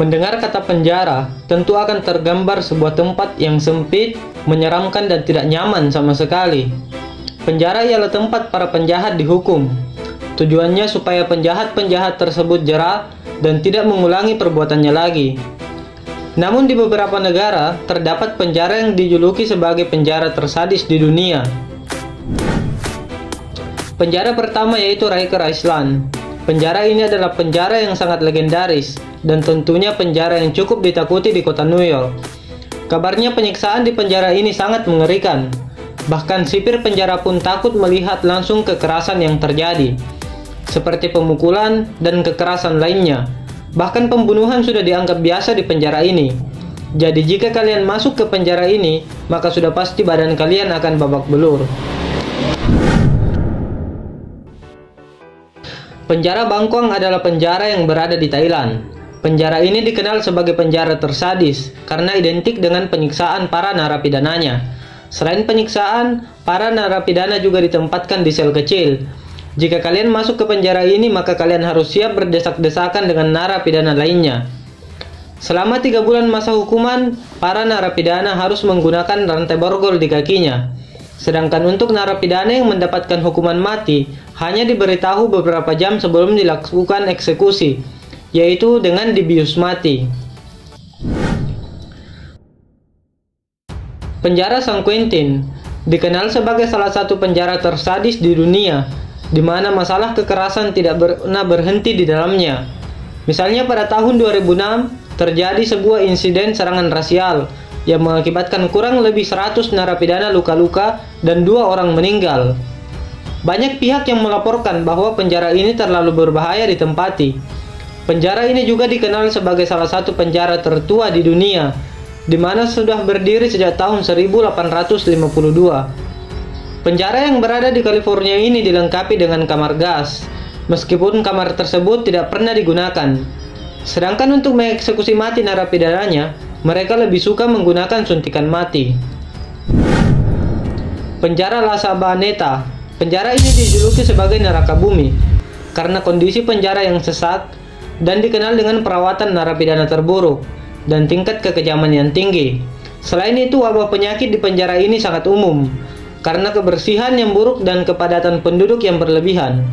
Mendengar kata penjara, tentu akan tergambar sebuah tempat yang sempit, menyeramkan dan tidak nyaman sama sekali. Penjara ialah tempat para penjahat dihukum. Tujuannya supaya penjahat-penjahat tersebut jera dan tidak mengulangi perbuatannya lagi. Namun di beberapa negara, terdapat penjara yang dijuluki sebagai penjara tersadis di dunia. Penjara pertama yaitu Rikers Island. Penjara ini adalah penjara yang sangat legendaris, dan tentunya penjara yang cukup ditakuti di kota New York. Kabarnya penyiksaan di penjara ini sangat mengerikan. Bahkan sipir penjara pun takut melihat langsung kekerasan yang terjadi, seperti pemukulan dan kekerasan lainnya. Bahkan pembunuhan sudah dianggap biasa di penjara ini. Jadi jika kalian masuk ke penjara ini, maka sudah pasti badan kalian akan babak belur. Penjara Bangkok adalah penjara yang berada di Thailand. Penjara ini dikenal sebagai penjara tersadis karena identik dengan penyiksaan para narapidananya. Selain penyiksaan, para narapidana juga ditempatkan di sel kecil. Jika kalian masuk ke penjara ini, maka kalian harus siap berdesak-desakan dengan narapidana lainnya. Selama 3 bulan masa hukuman, para narapidana harus menggunakan rantai borgol di kakinya. Sedangkan untuk narapidana yang mendapatkan hukuman mati, hanya diberitahu beberapa jam sebelum dilakukan eksekusi, yaitu dengan dibius mati. Penjara San Quentin dikenal sebagai salah satu penjara tersadis di dunia, di mana masalah kekerasan tidak pernah berhenti di dalamnya. Misalnya pada tahun 2006, terjadi sebuah insiden serangan rasial yang mengakibatkan kurang lebih 100 narapidana luka-luka dan 2 orang meninggal. Banyak pihak yang melaporkan bahwa penjara ini terlalu berbahaya ditempati. Penjara ini juga dikenal sebagai salah satu penjara tertua di dunia, di mana sudah berdiri sejak tahun 1852. Penjara yang berada di California ini dilengkapi dengan kamar gas, meskipun kamar tersebut tidak pernah digunakan. Sedangkan untuk mengeksekusi mati narapidananya, mereka lebih suka menggunakan suntikan mati. Penjara La Sabaneta. Penjara ini dijuluki sebagai neraka bumi karena kondisi penjara yang sesak dan dikenal dengan perawatan narapidana terburuk dan tingkat kekejaman yang tinggi. Selain itu, wabah penyakit di penjara ini sangat umum karena kebersihan yang buruk dan kepadatan penduduk yang berlebihan.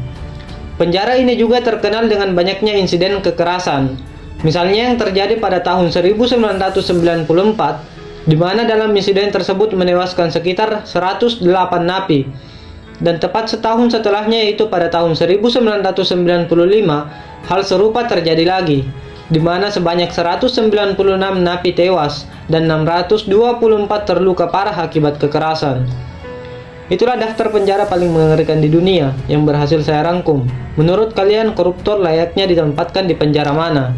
Penjara ini juga terkenal dengan banyaknya insiden kekerasan. Misalnya yang terjadi pada tahun 1994, di mana dalam insiden tersebut menewaskan sekitar 108 napi. Dan tepat setahun setelahnya, yaitu pada tahun 1995, hal serupa terjadi lagi, di mana sebanyak 196 napi tewas dan 624 terluka parah akibat kekerasan. Itulah daftar penjara paling mengerikan di dunia yang berhasil saya rangkum. Menurut kalian, koruptor layaknya ditempatkan di penjara mana?